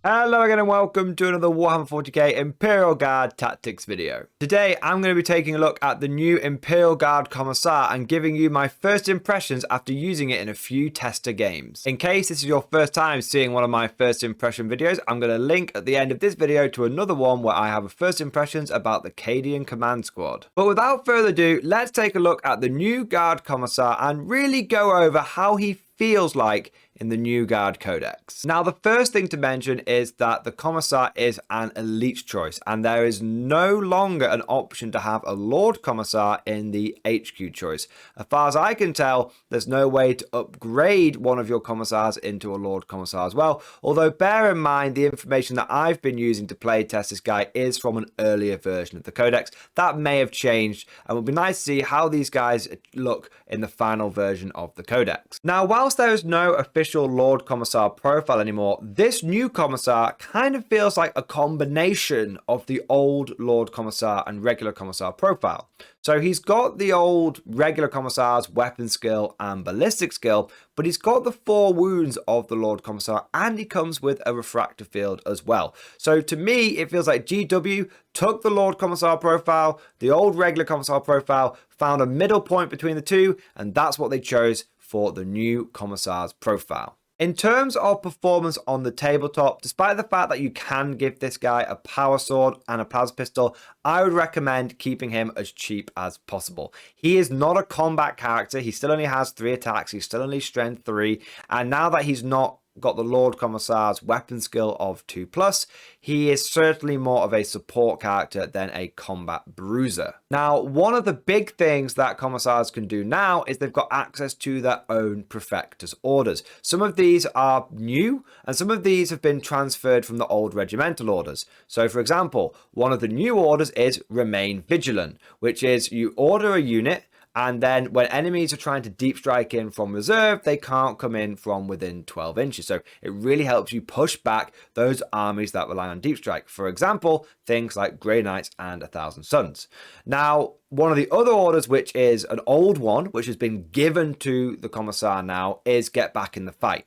Hello again and welcome to another Warhammer 40k Imperial Guard Tactics video. Today I'm going to be taking a look at the new Imperial Guard Commissar and giving you my first impressions after using it in a few tester games. In case this is your first time seeing one of my first impression videos, I'm going to link at the end of this video to another one where I have a first impressions about the Cadian Command Squad. But without further ado, let's take a look at the new Guard Commissar and really go over how he feels like in the new Guard Codex. Now, the first thing to mention is that the Commissar is an elite choice, and there is no longer an option to have a Lord Commissar in the HQ choice. As far as I can tell, there's no way to upgrade one of your Commissars into a Lord Commissar as well, although bear in mind the information that I've been using to play test this guy is from an earlier version of the Codex. That may have changed, and it would be nice to see how these guys look in the final version of the Codex. Now, whilst there is no official Lord Commissar profile anymore, this new Commissar kind of feels like a combination of the old Lord Commissar and regular Commissar profile. So he's got the old regular Commissar's weapon skill and ballistic skill, but he's got the 4 wounds of the Lord Commissar, and he comes with a refractor field as well. So to me, it feels like GW took the Lord Commissar profile, the old regular Commissar profile, found a middle point between the two, and that's what they chose for the new Commissar's profile. In terms of performance on the tabletop, despite the fact that you can give this guy a power sword and a plasma pistol, I would recommend keeping him as cheap as possible. He is not a combat character. He still only has 3 attacks. He's still only strength 3. And now that he's not got the Lord Commissar's weapon skill of 2+, he is certainly more of a support character than a combat bruiser. Now, one of the big things that Commissars can do now is they've got access to their own Prefector's orders. Some of these are new, and some of these have been transferred from the old regimental orders. So, for example, one of the new orders is Remain Vigilant, which is you order a unit, and then when enemies are trying to deep strike in from reserve, they can't come in from within 12 inches. So it really helps you push back those armies that rely on deep strike. For example, things like Grey Knights and 1,000 Suns. Now, one of the other orders, which is an old one, which has been given to the Commissar now, is Get Back in the Fight.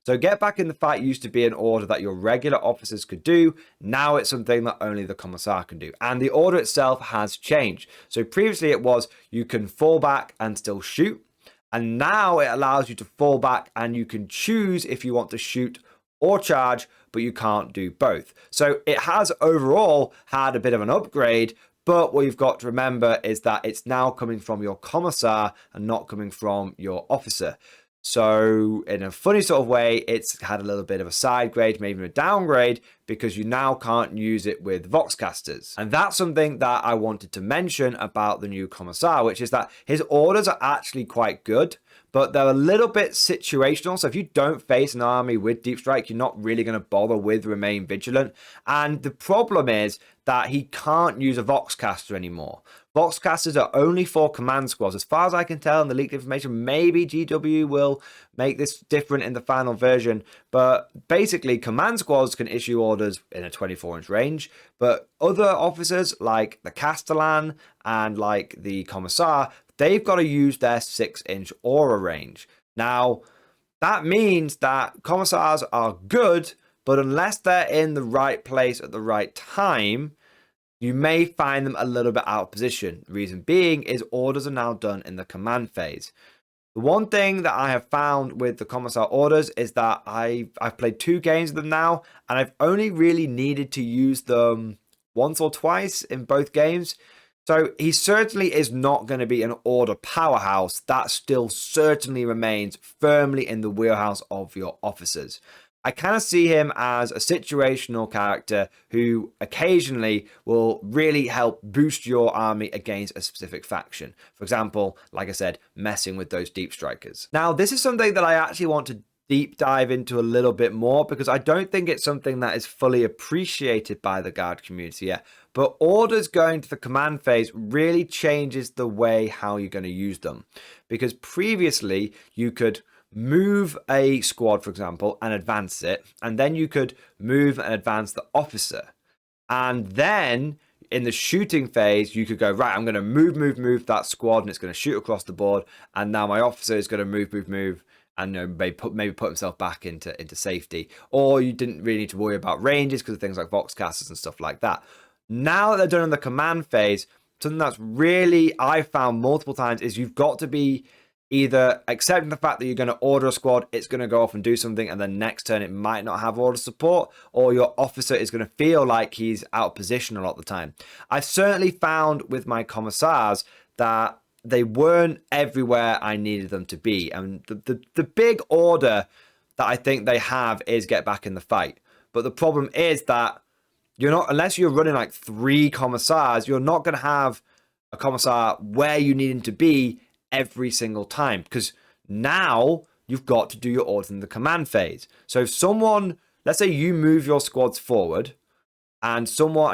So Get Back in the Fight used to be an order that your regular officers could do. Now it's something that only the Commissar can do. And the order itself has changed. So previously it was you can fall back and still shoot. And now it allows you to fall back and you can choose if you want to shoot or charge, but you can't do both. So it has overall had a bit of an upgrade. But what you've got to remember is that it's now coming from your Commissar and not coming from your officer. So in a funny sort of way, it's had a little bit of a side grade, maybe a downgrade, because you now can't use it with Voxcasters. And that's something that I wanted to mention about the new Commissar, which is that his orders are actually quite good, but they're a little bit situational. So if you don't face an army with Deep Strike, you're not really going to bother with Remain Vigilant. And the problem is that he can't use a Voxcaster anymore. Voxcasters are only for command squads. As far as I can tell in the leaked information, maybe GW will make this different in the final version. But basically, command squads can issue orders in a 24-inch range. But other officers like the Castellan and like the Commissar, they've got to use their 6-inch aura range. Now, that means that Commissars are good, but unless they're in the right place at the right time, you may find them a little bit out of position. The reason being is orders are now done in the command phase. The one thing that I have found with the Commissar orders is that I've played 2 games of them now, and I've only really needed to use them once or twice in both games. So he certainly is not going to be an order powerhouse. That still certainly remains firmly in the wheelhouse of your officers. I kind of see him as a situational character who occasionally will really help boost your army against a specific faction. For example, like I said, messing with those deep strikers. Now, this is something that I actually want to deep dive into a little bit more because I don't think it's something that is fully appreciated by the Guard community yet. But orders going to the command phase really changes the way how you're going to use them. Because previously you could move a squad, for example, and advance it, and then you could move and advance the officer. And then in the shooting phase, you could go, right, I'm going to move that squad, and it's going to shoot across the board, and now my officer is going to move, and maybe put himself back into safety, or you didn't really need to worry about ranges because of things like voxcasters and stuff like that. Now that they're done in the command phase, something that's really I found multiple times is you've got to be either accepting the fact that you're going to order a squad, it's going to go off and do something, and then next turn it might not have order support, or your officer is going to feel like he's out of position a lot of the time. I've certainly found with my commissars that they weren't everywhere I needed them to be, and the big order that I think they have is get back in the fight. But the problem is that you're not, unless you're running like 3 commissars, you're not going to have a commissar where you need him to be every single time, because now you've got to do your orders in the command phase. So if someone, let's say you move your squads forward and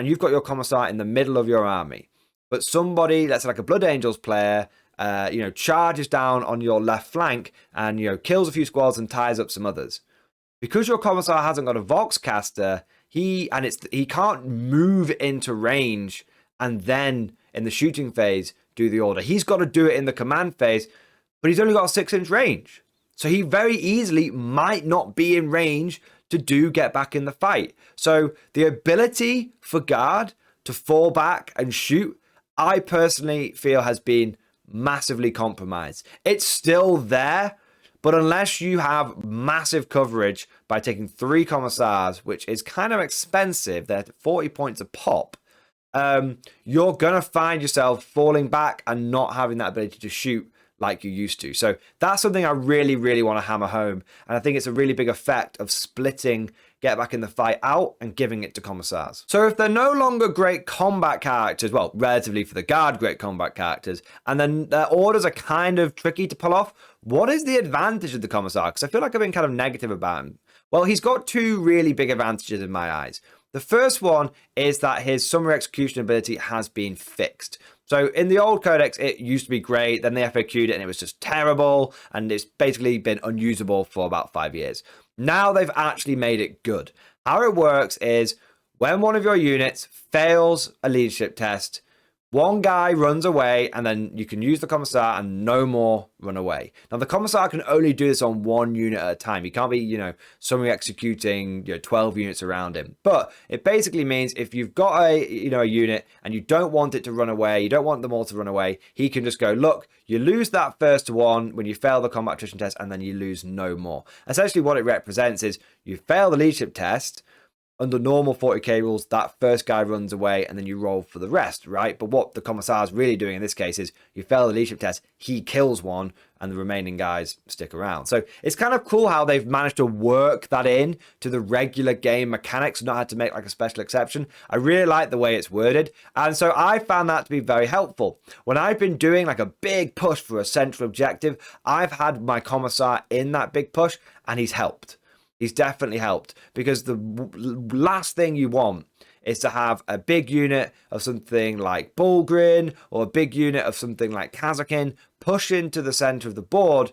you've got your commissar in the middle of your army, but somebody, let's say like a Blood Angels player, charges down on your left flank and, kills a few squads and ties up some others. Because your commissar hasn't got a Voxcaster, he can't move into range and then in the shooting phase do the order. He's got to do it in the command phase, but he's only got a 6-inch range. So he very easily might not be in range to get back in the fight. So the ability for guard to fall back and shoot, I personally feel has been massively compromised. It's still there, but unless you have massive coverage by taking 3 commissars, which is kind of expensive, they're 40 points a pop, you're going to find yourself falling back and not having that ability to shoot like you used to. So that's something I really, really want to hammer home. And I think it's a really big effect of splitting get back in the fight out and giving it to commissars. So if they're no longer great combat characters, well, relatively for the guard, great combat characters, and then their orders are kind of tricky to pull off, what is the advantage of the commissar? Because I feel like I've been kind of negative about him. Well, he's got 2 really big advantages in my eyes. The first one is that his summary execution ability has been fixed. So in the old codex, it used to be great. Then they FAQ'd it and it was just terrible. And it's basically been unusable for about 5 years. Now they've actually made it good. How it works is when one of your units fails a leadership test, one guy runs away and then you can use the commissar and no more run away. Now the commissar can only do this on 1 unit at a time. He can't be, summary executing 12 units around him. But it basically means if you've got a unit and you don't want it to run away, you don't want them all to run away, he can just go, look, you lose that first one when you fail the combat attrition test and then you lose no more. Essentially what it represents is you fail the leadership test. Under normal 40k rules, that first guy runs away and then you roll for the rest, right? But what the commissar is really doing in this case is you fail the leadership test, he kills one, and the remaining guys stick around. So it's kind of cool how they've managed to work that in to the regular game mechanics, not had to make like a special exception. I really like the way it's worded. And so I found that to be very helpful. When I've been doing like a big push for a central objective, I've had my commissar in that big push and he's helped. He's definitely helped, because the last thing you want is to have a big unit of something like Bulgrin or a big unit of something like Kazakin push into the center of the board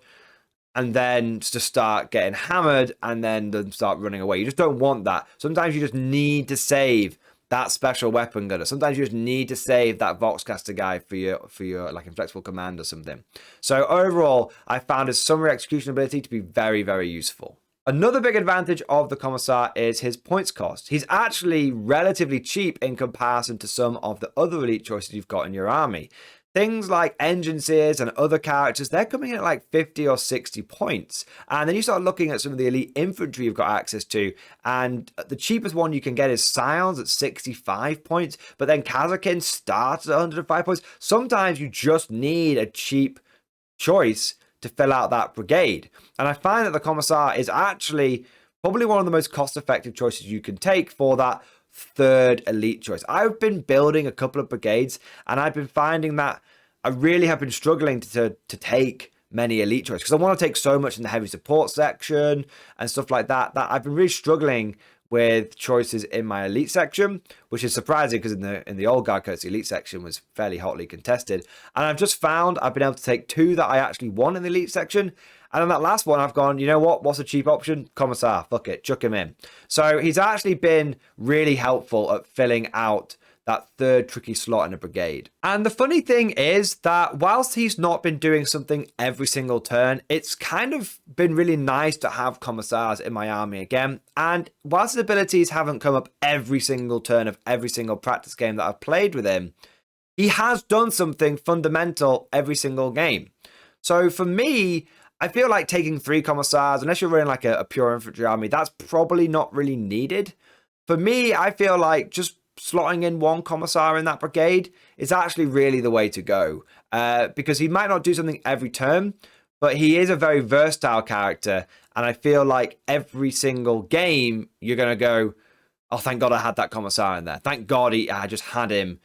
and then just start getting hammered and then start running away. You just don't want that. Sometimes you just need to save that special weapon gunner. Sometimes you just need to save that Voxcaster guy for your like inflexible command or something. So overall, I found his summary execution ability to be very, very useful. Another big advantage of the Commissar is his points cost. He's actually relatively cheap in comparison to some of the other elite choices you've got in your army. Things like engine seers and other characters, they're coming in at like 50 or 60 points. And then you start looking at some of the elite infantry you've got access to, and the cheapest one you can get is Scions at 65 points, but then Kazakin starts at 105 points. Sometimes you just need a cheap choice to fill out that brigade. And I find that the Commissar is actually probably one of the most cost-effective choices you can take for that third elite choice. I've been building a couple of brigades and I've been finding that I really have been struggling to take many elite choices because I want to take so much in the heavy support section and stuff like that I've been really struggling with choices in my elite section, which is surprising because in the old guard codes, the elite section was fairly hotly contested. And I've just found I've been able to take 2 that I actually want in the elite section. And on that last one, I've gone, you know what? What's a cheap option? Commissar. Fuck it. Chuck him in. So he's actually been really helpful at filling out that third tricky slot in a brigade. And the funny thing is that whilst he's not been doing something every single turn, it's kind of been really nice to have Commissars in my army again. And whilst his abilities haven't come up every single turn of every single practice game that I've played with him, he has done something fundamental every single game. So for me, I feel like taking 3 Commissars, unless you're running like a pure infantry army, that's probably not really needed. For me, I feel like just slotting in 1 Commissar in that brigade is actually really the way to go. Because he might not do something every turn, but he is a very versatile character. And I feel like every single game, you're going to go, oh, thank God I had that Commissar in there. Thank God I just had him.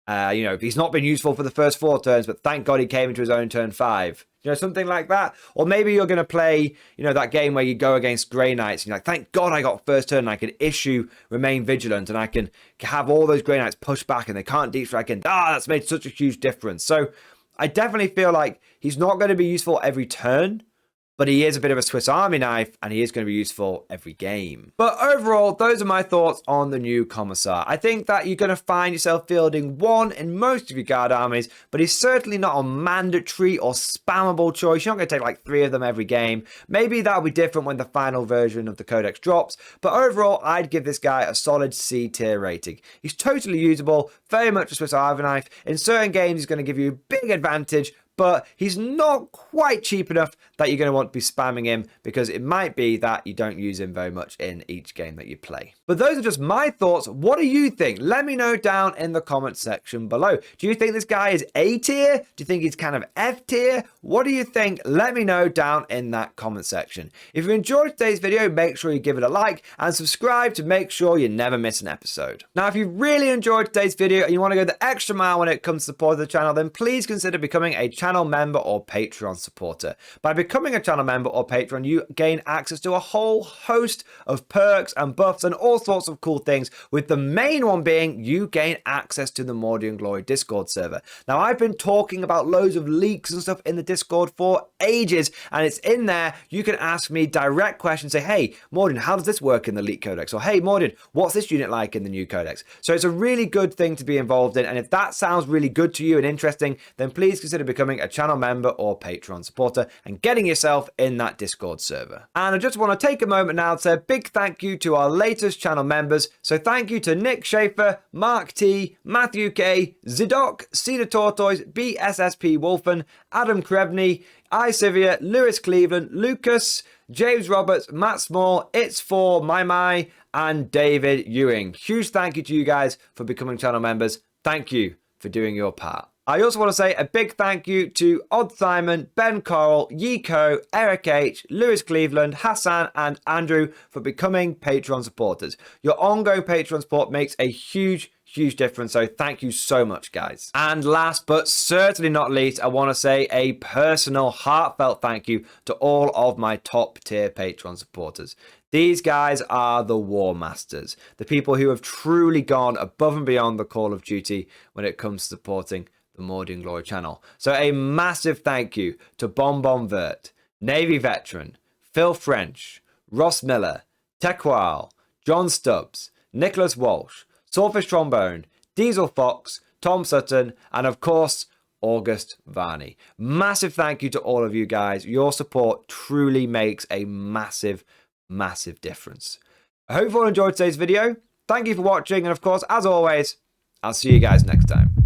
You know, he's not been useful for the first 4 turns, but thank God he came into his own turn 5. You know, something like that. Or maybe you're going to play, you know, that game where you go against Grey Knights. And you're like, thank God I got first turn and I can issue Remain Vigilant and I can have all those Grey Knights push back and they can't deep strike in. That's made such a huge difference. So I definitely feel like he's not going to be useful every turn, but he is a bit of a Swiss Army knife and he is going to be useful every game. But overall, those are my thoughts on the new Commissar. I think that you're going to find yourself fielding 1 in most of your guard armies, but he's certainly not a mandatory or spammable choice. You're not going to take like 3 of them every game. Maybe that'll be different when the final version of the Codex drops, but overall, I'd give this guy a solid C tier rating. He's totally usable, very much a Swiss Army knife. In certain games, he's going to give you a big advantage, but he's not quite cheap enough that you're going to want to be spamming him because it might be that you don't use him very much in each game that you play. But those are just my thoughts. What do you think? Let me know down in the comment section below. Do you think this guy is A tier? Do you think he's kind of F tier? What do you think? Let me know down in that comment section. If you enjoyed today's video, make sure you give it a like and subscribe to make sure you never miss an episode. Now, if you really enjoyed today's video and you want to go the extra mile when it comes to supporting the channel, then please consider becoming a channel member or Patreon supporter. By becoming a channel member or patron, you gain access to a whole host of perks and buffs and all sorts of cool things, with the main one being you gain access to the Mordian Glory Discord server. Now, I've been talking about loads of leaks and stuff in the Discord for ages, and it's in there. You can ask me direct questions, say, hey, Mordian, how does this work in the Elite Codex? Or, hey, Mordian, what's this unit like in the new Codex? So it's a really good thing to be involved in, and if that sounds really good to you and interesting, then please consider becoming a channel member or Patreon supporter and getting yourself in that Discord server. And I just want to take a moment now to say a big thank you to our latest channel members. So thank you to Nick Schaefer, Mark T, Matthew K, Zidok, Cedar Tortoise, BSSP Wolfen, Adam Krevney, iSivia, Lewis Cleveland, Lucas, James Roberts, Matt Small, It's For, My, and David Ewing. Huge thank you to you guys for becoming channel members. Thank you for doing your part. I also want to say a big thank you to Odd Simon, Ben Coral, Yiko, Eric H, Lewis Cleveland, Hassan, and Andrew for becoming Patreon supporters. Your ongoing Patreon support makes a huge difference, so thank you so much, guys. And last but certainly not least, I want to say a personal, heartfelt thank you to all of my top tier Patreon supporters. These guys are the War Masters, the people who have truly gone above and beyond the call of duty when it comes to supporting the Mordian Glory channel. So a massive thank you to Bonbon Vert, Navy Veteran, Phil French, Ross Miller, Tequal, John Stubbs, Nicholas Walsh, Swordfish Trombone, Diesel Fox, Tom Sutton, and of course, August Varney. Massive thank you to all of you guys. Your support truly makes a massive difference. I hope you all enjoyed today's video. Thank you for watching, and of course, as always, I'll see you guys next time.